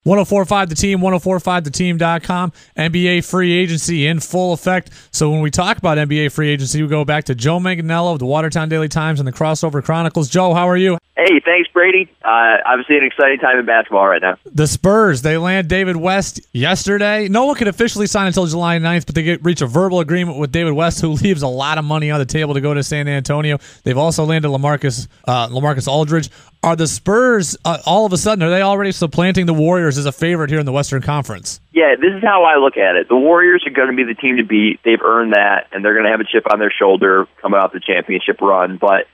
1045 The Team, 1045theteam.com. NBA free agency in full effect. So when we talk about NBA free agency, we go back to Joe Manganiello of the Watertown Daily Times and the Crossover Chronicles. Joe, how are you? Hey, thanks, Brady. Obviously an exciting time in basketball right now. The Spurs, they land David West yesterday. No one could officially sign until July 9th, but they reach a verbal agreement with David West, who leaves a lot of money on the table to go to San Antonio. They've also landed LaMarcus Aldridge. Are the Spurs, all of a sudden, are they already supplanting the Warriors as a favorite here in the Western Conference? Yeah, this is how I look at it. The Warriors are going to be the team to beat. They've earned that, and they're going to have a chip on their shoulder coming off the championship run. But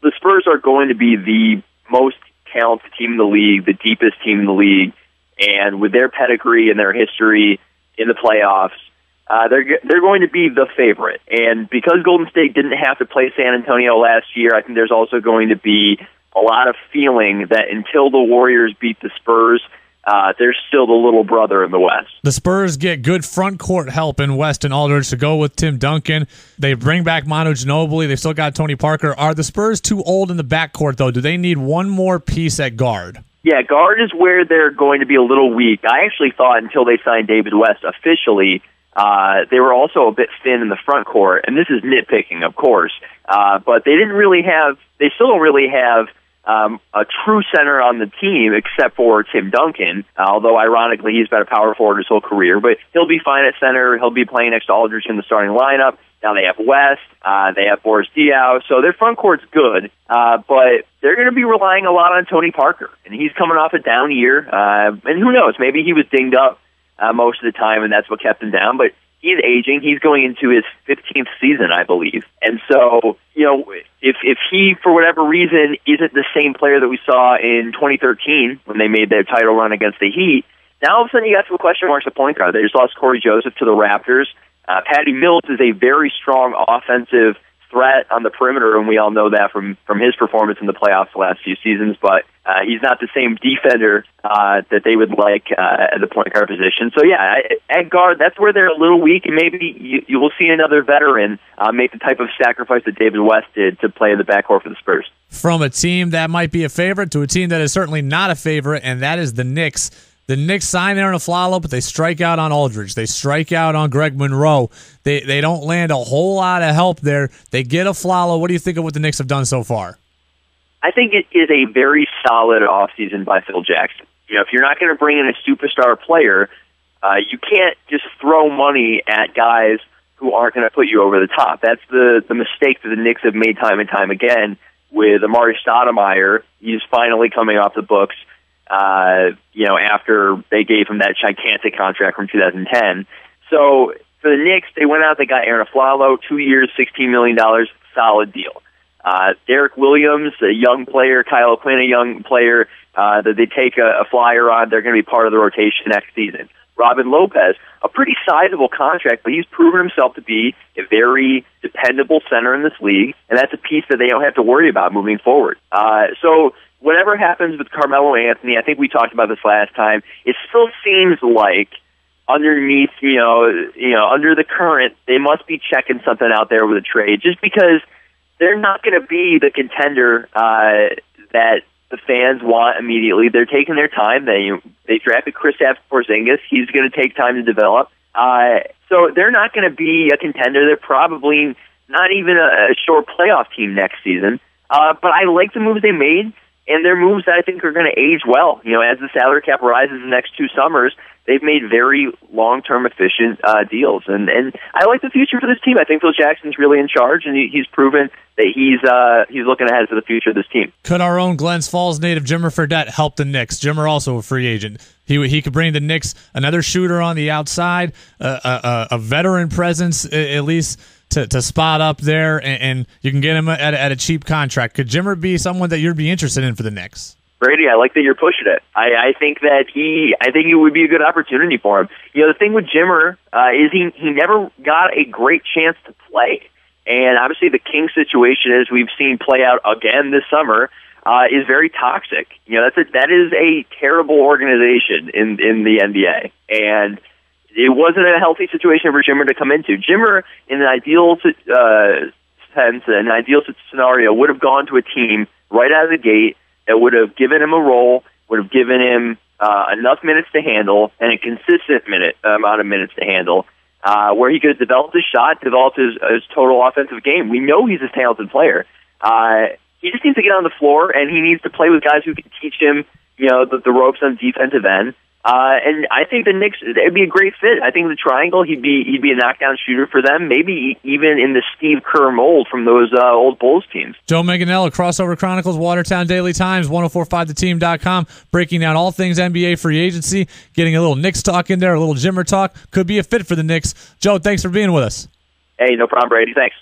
the Spurs are going to be the most talented team in the league, the deepest team in the league, and with their pedigree and their history in the playoffs, they're going to be the favorite. And because Golden State didn't have to play San Antonio last year, I think there's also going to be a lot of feeling that until the Warriors beat the Spurs, they're still the little brother in the West. The Spurs get good front court help in West and Aldridge to go with Tim Duncan. They bring back Manu Ginobili. They've still got Tony Parker. Are the Spurs too old in the backcourt, though? Do they need one more piece at guard? Yeah, guard is where they're going to be a little weak. I actually thought until they signed David West officially, they were also a bit thin in the front court. And this is nitpicking, of course. But they still don't really have a true center on the team except for Tim Duncan, although ironically he's been a power forward his whole career, but he'll be fine at center. He'll be playing next to Aldridge in the starting lineup. Now they have West, they have Boris Diaw, so their front court's good, but they're going to be relying a lot on Tony Parker, and he's coming off a down year, and who knows, maybe he was dinged up most of the time, and that's what kept him down, but he's aging. He's going into his 15th season, I believe. And so, if he, for whatever reason, isn't the same player that we saw in 2013 when they made their title run against the Heat, now all of a sudden you got some question marks at point guard. They just lost Corey Joseph to the Raptors. Patty Mills is a very strong offensive threat on the perimeter, and we all know that from his performance in the playoffs the last few seasons, but he's not the same defender that they would like at the point guard position. So, yeah, at guard, that's where they're a little weak, and maybe you will see another veteran make the type of sacrifice that David West did to play in the backcourt for the Spurs. From a team that might be a favorite to a team that is certainly not a favorite, and that is the Knicks. The Knicks sign Aaron Aflalo, but they strike out on Aldridge. They strike out on Greg Monroe. They don't land a whole lot of help there. They get Aflalo. What do you think of what the Knicks have done so far? I think it is a very solid offseason by Phil Jackson. If you're not going to bring in a superstar player, you can't just throw money at guys who aren't going to put you over the top. That's the mistake that the Knicks have made time and time again with Amari Stoudemire. He's finally coming off the books. After they gave him that gigantic contract from 2010. So for the Knicks, they went out, they got Aaron Aflalo, 2 years, $16 million, solid deal. Derek Williams, a young player, Kyle O'Quinn, a young player, that they take a flyer on, they're going to be part of the rotation next season. Robin Lopez, a pretty sizable contract, but he's proven himself to be a very dependable center in this league, and that's a piece that they don't have to worry about moving forward. So whatever happens with Carmelo Anthony, I think we talked about this last time, it still seems like underneath, under the current, they must be checking something out there with a trade, just because they're not going to be the contender that the fans want immediately. They're taking their time. They drafted Kristaps Porzingis. He's going to take time to develop. So they're not going to be a contender. They're probably not even a short playoff team next season. But I like the moves they made, and they're moves that I think are going to age well. As the salary cap rises the next 2 summers, they've made very long-term efficient deals. And I like the future for this team. I think Phil Jackson's really in charge, and he's proven that he's looking ahead to the future of this team. Could our own Glens Falls native Jimmer Fredette help the Knicks? Jimmer also a free agent. He could bring the Knicks another shooter on the outside, a veteran presence at least to spot up there, and you can get him at a cheap contract. Could Jimmer be someone that you'd be interested in for the Knicks? Brady, I like that you're pushing it. I think it would be a good opportunity for him. The thing with Jimmer is he never got a great chance to play. And obviously the King situation, as we've seen play out again this summer, is very toxic. That is a terrible organization in the NBA. And it wasn't a healthy situation for Jimmer to come into. Jimmer, in an ideal sense, an ideal scenario, would have gone to a team right out of the gate that would have given him a role, would have given him enough minutes to handle and a consistent amount of minutes to handle, where he could have developed his shot, developed his total offensive game. We know he's a talented player. He just needs to get on the floor, and he needs to play with guys who can teach him, the ropes on defensive end. And I think the Knicks, it'd be a great fit. I think the triangle, he'd be a knockdown shooter for them, maybe even in the Steve Kerr mold from those old Bulls teams. Joe Manganiello, Crossover Chronicles, Watertown Daily Times, 1045theteam.com, breaking down all things NBA free agency, getting a little Knicks talk in there, a little Jimmer talk. Could be a fit for the Knicks. Joe, thanks for being with us. Hey, no problem, Brady. Thanks.